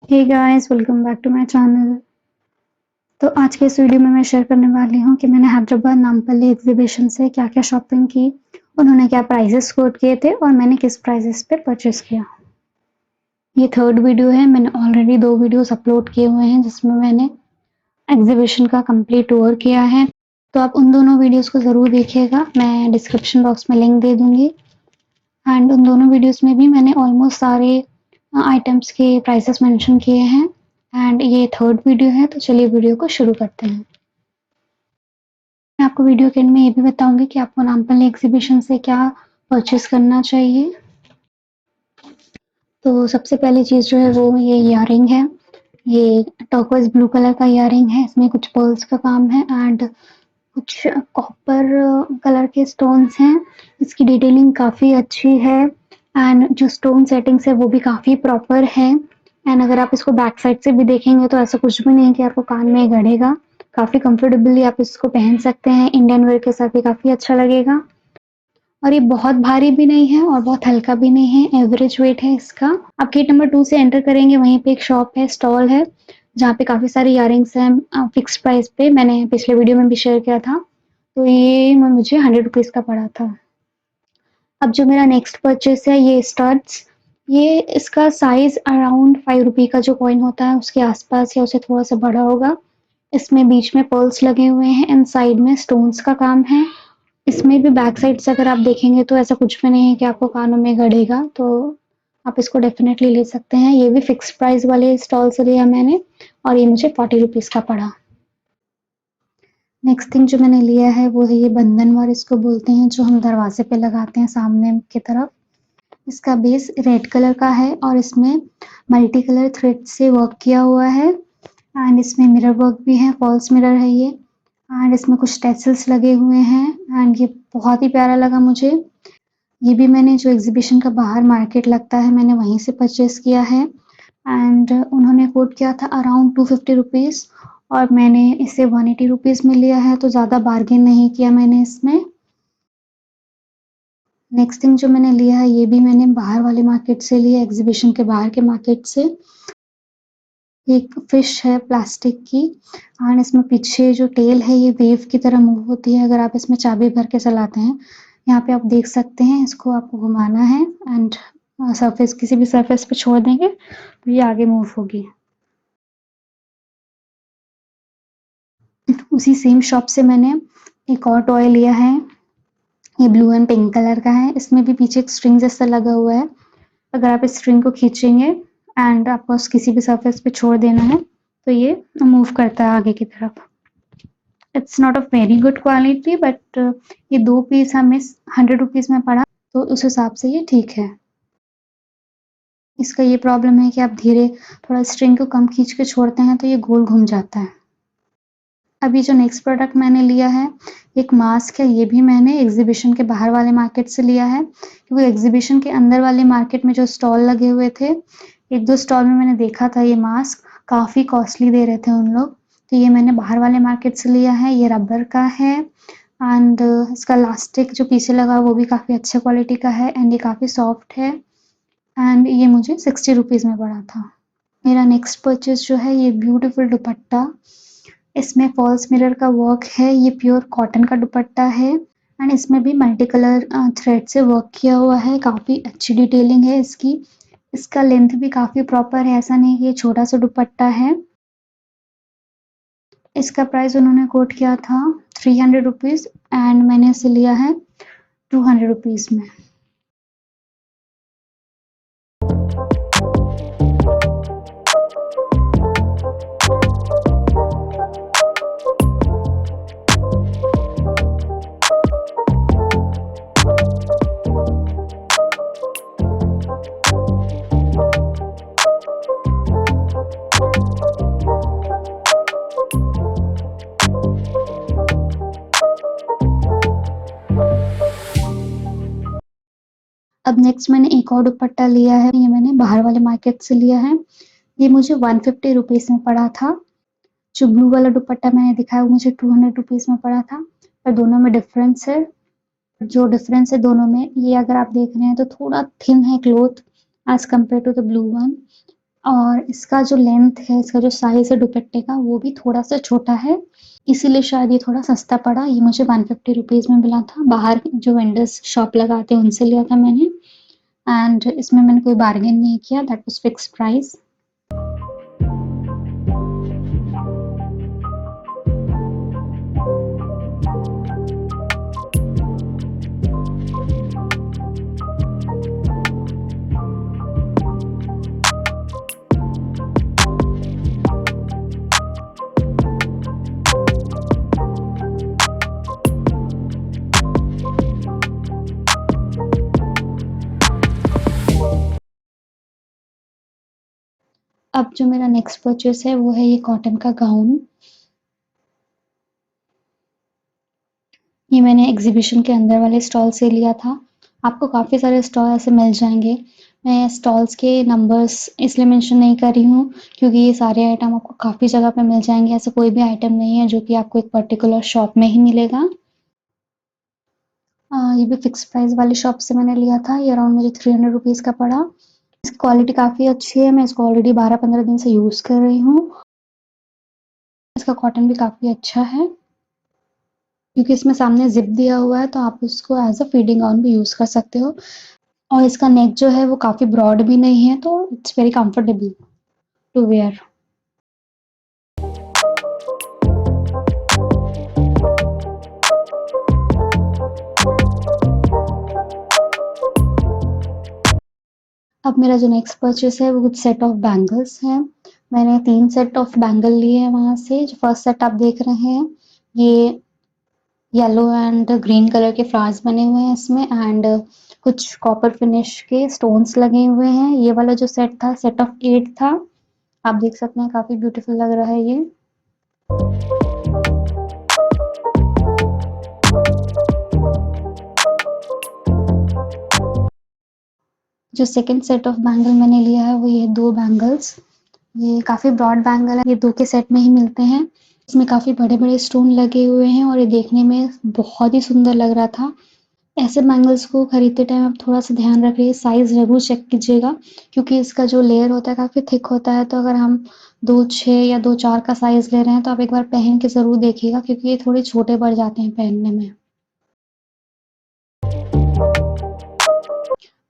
Hey guys, welcome back to my channel. तो आज के इस वीडियो में मैं शेयर करने वाली हूँ कि मैंने हैदराबाद नामपल्ली एग्जीबिशन से क्या-क्या शॉपिंग की, उन्होंने क्या प्राइजेस कोट किए थे और मैंने किस प्राइजेस पे परचेस किया। ये थर्ड वीडियो है, मैंने ऑलरेडी 2 वीडियोस अपलोड किए हुए हैं जिसमें मैंने एग्जीबिशन का कंप्लीट टूर किया है। तो आप उन दोनों वीडियोस को ज़रूर देखिएगा, मैं डिस्क्रिप्शन बॉक्स में लिंक दे दूँगी। एंड उन दोनों वीडियोस में भी मैंने ऑलमोस्ट सारे आइटम्स के प्राइसेस मेंशन किए हैं। एंड ये थर्ड वीडियो है, तो चलिए वीडियो को शुरू करते हैं। मैं आपको वीडियो के एंड में ये भी बताऊंगी कि आपको नामपल्ली एग्जीबिशन से क्या परचेस करना चाहिए। तो सबसे पहली चीज़ जो है वो ये इयररिंग है। ये टर्कोइज ब्लू कलर का इयररिंग है, इसमें कुछ पर्ल्स का काम है एंड कुछ कॉपर कलर के स्टोन्स हैं। इसकी डिटेलिंग काफ़ी अच्छी है एंड जो स्टोन सेटिंग्स है वो भी काफ़ी प्रॉपर है। एंड अगर आप इसको बैक साइड से भी देखेंगे तो ऐसा कुछ भी नहीं है कि आपको कान में गड़ेगा। काफ़ी कंफर्टेबली आप इसको पहन सकते हैं, इंडियन वेयर के साथ भी काफ़ी अच्छा लगेगा। और ये बहुत भारी भी नहीं है और बहुत हल्का भी नहीं है, एवरेज वेट है इसका। आप गेट नंबर 2 से एंटर करेंगे, वहीं पे एक शॉप है, स्टॉल है, जहाँ पे काफ़ी सारे इयररिंग्स हैं फिक्स प्राइस पे। मैंने पिछले वीडियो में भी शेयर किया था। तो ये मुझे 100 रुपीज़ का पड़ा था। अब जो मेरा नेक्स्ट परचेस है ये स्टड्स। ये इसका साइज़ अराउंड 5 रुपए का जो कॉइन होता है उसके आसपास या उससे थोड़ा सा बड़ा होगा। इसमें बीच में पर्ल्स लगे हुए हैं एंड साइड में स्टोन्स का काम है। इसमें भी बैक साइड से अगर आप देखेंगे तो ऐसा कुछ भी नहीं है कि आपको कानों में गड़ेगा, तो आप इसको डेफिनेटली ले सकते हैं। ये भी फिक्स प्राइस वाले स्टॉल से लिया मैंने और ये मुझे 40 रुपीज़ का पड़ा। नेक्स्ट थिंग जो मैंने लिया है वो है ये बंधनवार इसको बोलते हैं, जो हम दरवाजे पे लगाते हैं सामने की तरफ। इसका बेस रेड कलर का है और इसमें मल्टी कलर थ्रेड से वर्क किया हुआ है एंड इसमें मिरर वर्क भी है, फॉल्स मिरर है ये। एंड इसमें कुछ टेसल्स लगे हुए हैं एंड ये बहुत ही प्यारा लगा मुझे। ये भी मैंने जो एग्जीबिशन का बाहर मार्केट लगता है मैंने वहीं से परचेस किया है एंड उन्होंने कोट किया था अराउंड 250 रुपीज़ और मैंने इसे 180 रुपीज़ में लिया है, तो ज़्यादा बार्गेन नहीं किया मैंने इसमें। नेक्स्ट थिंग जो मैंने लिया है ये भी मैंने बाहर वाले मार्केट से लिया, एग्जीबिशन के बाहर के मार्केट से। एक फिश है प्लास्टिक की एंड इसमें पीछे जो टेल है ये वेव की तरह मूव होती है अगर आप इसमें चाबी भर के चलाते हैं। यहाँ पे आप देख सकते हैं, इसको आपको घुमाना है एंड सरफेस किसी भी सरफेस पे छोड़ देंगे तो ये आगे मूव होगी। उसी सेम शॉप से मैंने एक और टॉय लिया है, ये ब्लू एंड पिंक कलर का है। इसमें भी पीछे एक स्ट्रिंग जैसा लगा हुआ है। अगर आप इस स्ट्रिंग को खींचेंगे एंड आपको किसी भी सरफेस पे छोड़ देना है तो ये मूव करता है आगे की तरफ। It's not a very good quality but ये 2 पीस हमें 100 रुपीज़ में पड़ा, तो उस हिसाब से ये ठीक है। इसका ये प्रॉब्लम है कि आप धीरे थोड़ा स्ट्रिंग को कम खींच के छोड़ते हैं तो ये गोल घूम जाता है। अभी जो नेक्स्ट प्रोडक्ट मैंने लिया है, एक मास्क है, ये भी मैंने एग्जीबिशन के बाहर वाले मार्केट से लिया है, क्योंकि एग्जीबिशन के अंदर वाले मार्केट में जो स्टॉल लगे हुए थे, 1-2 स्टॉल में मैंने देखा था ये मास्क काफ़ी कॉस्टली दे रहे थे उन लोग, तो ये मैंने बाहर वाले मार्केट से लिया है। ये रबर का है एंड इसका इलास्टिक जो पीछे लगा वो भी काफ़ी अच्छे क्वालिटी का है एंड ये काफ़ी सॉफ्ट है एंड ये मुझे 60 रुपीज़ में पड़ा था। मेरा नेक्स्ट परचेज़ जो है ये ब्यूटीफुल दुपट्टा, इसमें फॉल्स मिरर का वर्क है, ये प्योर कॉटन का दुपट्टा है एंड इसमें भी मल्टी कलर थ्रेड से वर्क किया हुआ है, काफ़ी अच्छी डिटेलिंग है इसकी। इसका लेंथ भी काफ़ी प्रॉपर है, ऐसा नहीं कि ये छोटा सा दुपट्टा है। इसका प्राइस उन्होंने कोट किया था 300 रुपीज़ एंड मैंने इसे लिया है 200 रुपीज़ में। अब नेक्स्ट मैंने एक और दुपट्टा लिया है, ये मैंने बाहर वाले मार्केट से लिया है। ये मुझे 150 रुपीज़ में पड़ा था। जो ब्लू वाला दुपट्टा मैंने दिखाया वो मुझे 200 रुपीज़ में पड़ा था, पर दोनों में डिफरेंस है। जो डिफरेंस है दोनों में, ये अगर आप देख रहे हैं तो थोड़ा थिन है cloth as compare to the blue one और इसका जो लेंथ है, इसका जो साइज़ है दुपट्टे का वो भी थोड़ा-सा छोटा है, इसीलिए शायद ये थोड़ा सस्ता पड़ा। ये मुझे 150 रुपीज़ में मिला था। बाहर जो वेंडर्स शॉप लगाते हैं उनसे लिया था मैंने एंड इसमें मैंने कोई बार्गेन नहीं किया, दैट वाज़ फिक्स्ड प्राइस। अब जो मेरा नेक्स्ट परचेज़ है वो है ये कॉटन का गाउन। ये मैंने एग्ज़िबिशन के अंदर वाले स्टॉल से लिया था। आपको काफ़ी सारे स्टॉल ऐसे मिल जाएँगे। मैं स्टॉल्स के नंबर्स इसलिए मेंशन नहीं कर रही हूँ क्योंकि ये सारे आइटम आपको काफ़ी जगह पे मिल जाएँगे। ऐसा कोई भी आइटम नहीं है जो कि आपको एक पर्टिकुलर शॉप में ही मिलेगा। ये भी फिक्स प्राइस वाली शॉप से मैंने लिया था। ये अराउंड मुझे 300 रुपीज़ का पड़ा। इसकी क्वालिटी काफ़ी अच्छी है। मैं इसको ऑलरेडी 12-15 दिन से यूज़ कर रही हूँ। इसका कॉटन भी काफ़ी अच्छा है क्योंकि इसमें सामने ज़िप दिया हुआ है तो आप उसको एज़ अ फीडिंग गाउन भी यूज़ कर सकते हो और इसका नेक जो है वो काफ़ी ब्रॉड भी नहीं है तो it's very comfortable to wear. अब मेरा जो नेक्स्ट परचेज़ है वो कुछ सेट ऑफ बैंगल्स हैं। मैंने 3 सेट ऑफ बैंगल लिए हैं वहाँ से। जो फर्स्ट सेट आप देख रहे हैं ये येलो एंड ग्रीन कलर के फ्लावर्स बने हुए हैं इसमें एंड कुछ कॉपर फिनिश के स्टोन्स लगे हुए हैं। ये वाला जो सेट था सेट ऑफ 8 था। आप देख सकते हैं काफ़ी ब्यूटीफुल लग रहा है ये। जो सेकंड सेट ऑफ बैंगल मैंने लिया है वो ये 2 बैंगल्स। ये काफ़ी ब्रॉड बैंगल है। ये 2 के सेट में ही मिलते हैं। इसमें काफ़ी बड़े-बड़े स्टोन लगे हुए हैं और ये देखने में बहुत ही सुंदर लग रहा था। ऐसे बैंगल्स को खरीदते टाइम आप थोड़ा-सा ध्यान रखिए, साइज़ ज़रूर चेक कीजिएगा क्योंकि इसका जो लेयर होता है काफ़ी थिक होता है, तो अगर हम 2-6 या 2-4 का साइज़ ले रहे हैं, तो आप एक बार पहन के ज़रूर देखिएगा क्योंकि ये थोड़े छोटे पड़ जाते हैं पहनने में।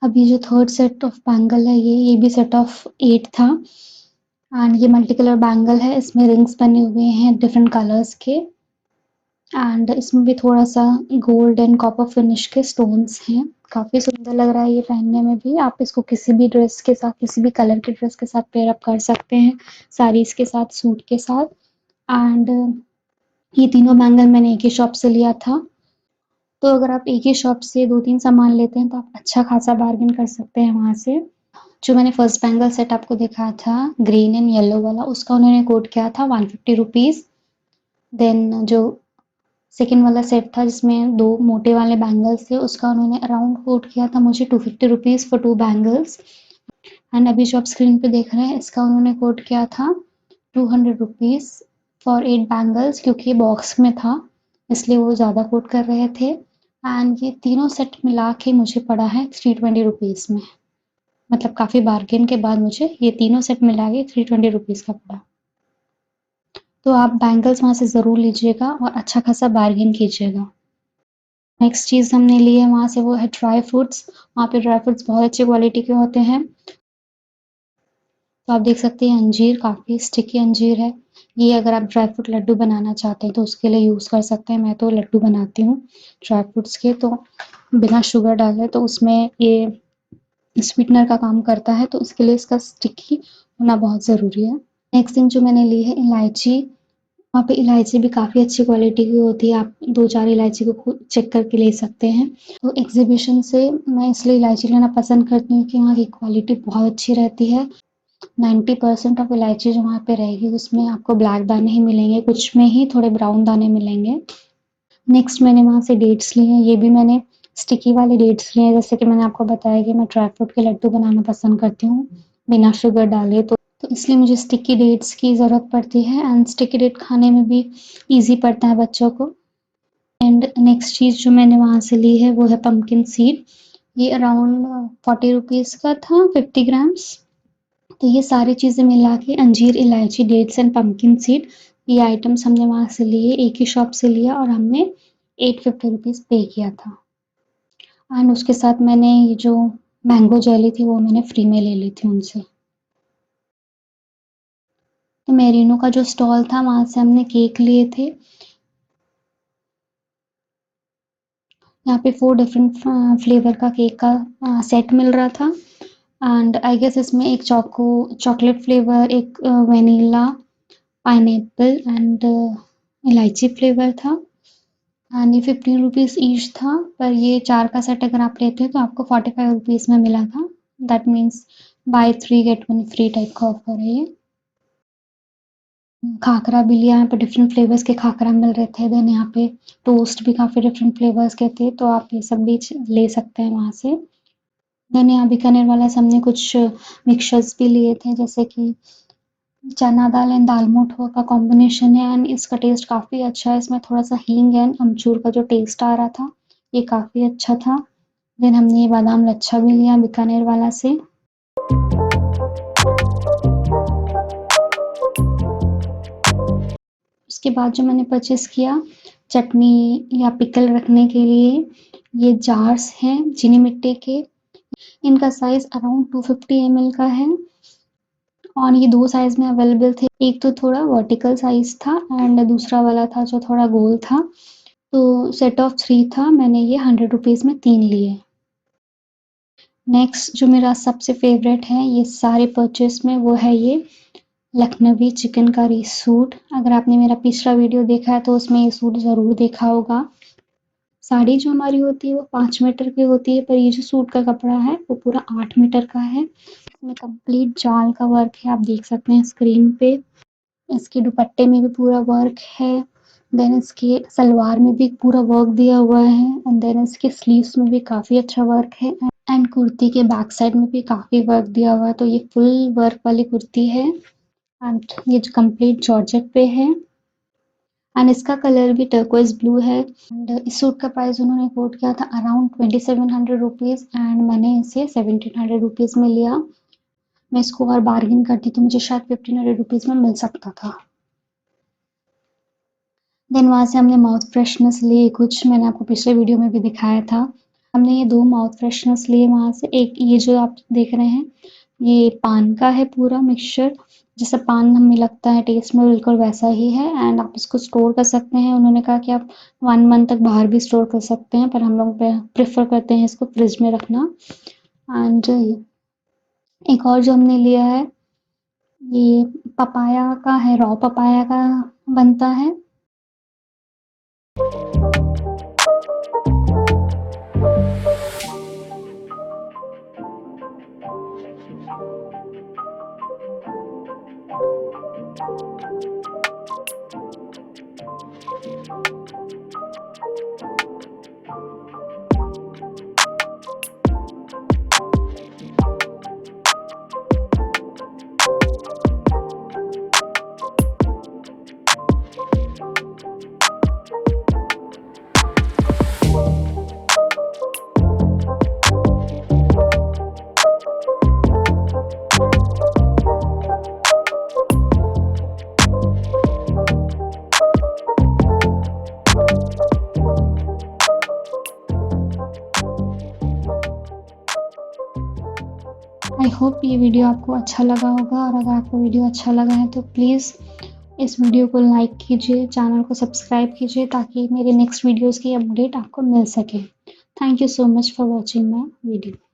अब ये जो थर्ड सेट ऑफ बैंगल है ये भी सेट ऑफ 8 था एंड ये मल्टी कलर बैंगल है। इसमें रिंग्स बने हुए हैं डिफरेंट कलर्स के एंड इसमें भी थोड़ा-सा गोल्ड एंड कॉपर फिनिश के स्टोन्स हैं। काफ़ी सुंदर लग रहा है ये पहनने में भी। आप इसको किसी भी ड्रेस के साथ, किसी भी कलर के ड्रेस के साथ पेयर अप कर सकते हैं, साड़ीज़ के साथ, सूट के साथ एंड ये तीनों बैंगल मैंने एक ही शॉप से लिया था। तो अगर आप एक ही शॉप से 2-3 सामान लेते हैं तो आप अच्छा खासा बार्गेन कर सकते हैं वहाँ से। जो मैंने फर्स्ट बैंगल सेट आपको दिखाया था ग्रीन एंड येलो वाला उसका उन्होंने कोट किया था 150 रुपीज़। देन जो सेकंड वाला सेट था जिसमें 2 मोटे वाले बैंगल्स थे उसका उन्होंने अराउंड कोट किया था मुझे 250 रुपीज़ फॉर 2 बैंगल्स एंड अभी जो आप स्क्रीन पे देख रहे हैं इसका उन्होंने कोट किया था 200 रुपीज़ फॉर 8 बैंगल्स क्योंकि ये बॉक्स में था इसलिए वो ज़्यादा कोट कर रहे थे एंड ये तीनों सेट मिला के मुझे पड़ा है 320 रुपीज़ में। मतलब काफ़ी बार्गेन के बाद मुझे ये तीनों सेट मिला के 320 रुपीज़ का पड़ा। तो आप बैंगल्स वहाँ से ज़रूर लीजिएगा और अच्छा खासा बार्गेन कीजिएगा। नेक्स्ट चीज़ हमने ली है वहाँ से वो है ड्राई फ्रूट्स। वहाँ पे ड्राई फ्रूट्स बहुत अच्छी क्वालिटी के होते हैं। तो आप देख सकते हैं अंजीर काफ़ी स्टिकी अंजीर है। ये अगर आप ड्राई फ्रूट लड्डू बनाना चाहते हैं तो उसके लिए यूज़ कर सकते हैं। मैं तो लड्डू बनाती हूँ ड्राई फ्रूट्स के तो बिना शुगर डाले तो उसमें ये स्वीटनर का काम करता है तो उसके लिए इसका स्टिकी होना बहुत ज़रूरी है। नेक्स्ट थिंग जो मैंने ली है इलायची। वहाँ पे इलायची भी काफ़ी अच्छी क्वालिटी की होती है। आप 2-4 इलायची को खुद चेक करके ले सकते हैं। तो एग्ज़िबिशन से मैं इसलिए इलायची लेना पसंद करती हूँ कि वहाँ की क्वालिटी बहुत अच्छी रहती है। 90% ऑफ इलायची जो वहाँ पे रहेगी उसमें आपको ब्लैक दाने ही मिलेंगे, कुछ में ही थोड़े ब्राउन दाने मिलेंगे। नेक्स्ट मैंने वहाँ से डेट्स लिए हैं, ये भी मैंने स्टिकी वाले डेट्स लिए हैं जैसे कि मैंने आपको बताया कि मैं ड्राई फ्रूट के लड्डू बनाना पसंद करती हूँ, बिना शुगर डाले तो इसलिए मुझे स्टिकी डेट्स की ज़रूरत पड़ती है एंड स्टिकी डेट खाने में भी ईज़ी पड़ता है बच्चों को। एंड नेक्स्ट चीज़ जो मैंने वहाँ से ली है वो है पम्पकिन सीड। ये अराउंड 40 रुपीज़ का था 50 ग्राम्स। तो ये सारी चीज़ें मिला के अंजीर, इलायची, डेट्स एंड पम्पकिन सीड ये आइटम्स हमने वहाँ से लिए, एक ही शॉप से लिया और हमने 850 रुपीज़ पे किया था। एंड उसके साथ मैंने ये जो मैंगो जेली थी वो मैंने फ्री में ले ली थी उनसे। तो मेरिनो का जो स्टॉल था वहाँ से हमने केक लिए थे। यहाँ पे 4 डिफरेंट फ्लेवर का केक का सेट मिल रहा था एंड आई गेस इसमें एक चॉकलेट फ्लेवर, एक वेनिला, पाइनएप्पल एंड इलायची फ्लेवर था एंड ये 15 रुपीज़ ईच था, पर ये 4 का सेट अगर आप लेते हो तो आपको 45 रुपीज़ में मिला था। That means buy 3 get 1 free type का ऑफर है ये। खाकरा भी लिया, यहाँ पे डिफरेंट फ्लेवर्स के खाकरा मिल रहे थे। देन यहाँ पे टोस्ट भी काफ़ी डिफरेंट फ्लेवर्स के थे, तो आप ये सब भी ले सकते हैं वहाँ से। देन यहाँ बीकानेर वाला से हमने कुछ मिक्सचर्स भी लिए थे, जैसे कि चना दाल एंड दाल मोठ का कॉम्बिनेशन है एंड इसका टेस्ट काफ़ी अच्छा है। इसमें थोड़ा-सा हींग एंड अमचूर का जो टेस्ट आ रहा था, ये काफ़ी अच्छा था। देन हमने ये बादाम लच्छा भी लिया बीकानेर वाला से। उसके बाद जो मैंने परचेज़ किया, चटनी या पिकल रखने के लिए ये जार्स हैं चीनी मिट्टी के। इनका साइज़ अराउंड 250 ml का है और ये 2 साइज़ में अवेलेबल थे। एक तो थोड़ा वर्टिकल साइज़ था एंड दूसरा वाला था जो थोड़ा गोल था। तो सेट ऑफ 3 था, मैंने ये 100 रुपीज़ में 3 लिए। नेक्स्ट जो मेरा सबसे फ़ेवरेट है ये सारे परचेज़ में, वो है ये लखनवी चिकनकारी सूट। अगर आपने मेरा पिछला वीडियो देखा है तो उसमें ये सूट ज़रूर देखा होगा। साड़ी जो हमारी होती है वो 5 मीटर की होती है, पर ये जो सूट का कपड़ा है वो पूरा 8 मीटर का है। इसमें कंप्लीट जाल का वर्क है, आप देख सकते हैं स्क्रीन पे। इसके दुपट्टे में भी पूरा वर्क है। देन इसके सलवार में भी पूरा वर्क दिया हुआ है एंड देन इसके स्लीव्स में भी काफ़ी अच्छा वर्क है एंड कुर्ती के बैक साइड में भी काफ़ी वर्क दिया हुआ है। तो ये फुल वर्क वाली कुर्ती है एंड ये जो कंप्लीट जॉर्जेट पे है एंड इसका कलर भी टर्कोइज ब्लू है एंड इस सूट का प्राइस उन्होंने कोट किया था अराउंड 2700 रुपीज़ एंड मैंने इसे 1700 रुपीज़ में लिया। मैं इसको और बार्गेन करती तो मुझे शायद 1500 रुपीज़ में मिल सकता था। देन वहाँ से हमने माउथ फ्रेशनर्स लिए कुछ, मैंने आपको पिछले वीडियो में भी दिखाया था। हमने ये 2 माउथ फ्रेशनर्स लिए वहाँ से। एक ये जो आप देख रहे हैं, ये पान का है पूरा मिक्सचर, जैसा पान हमें लगता है टेस्ट में बिल्कुल वैसा ही है एंड आप इसको स्टोर कर सकते हैं। उन्होंने कहा कि आप 1 मंथ तक बाहर भी स्टोर कर सकते हैं, पर हम लोग प्रेफ़र करते हैं इसको फ्रिज में रखना। एंड एक और जो हमने लिया है, ये पपाया का है, रॉ पपाया का बनता है। आई होप ये वीडियो आपको अच्छा लगा होगा और अगर आपको वीडियो अच्छा लगा है तो प्लीज़ इस वीडियो को लाइक कीजिए, चैनल को सब्सक्राइब कीजिए ताकि मेरे नेक्स्ट वीडियोज़ की अपडेट आपको मिल सके। Thank you so much for watching my video.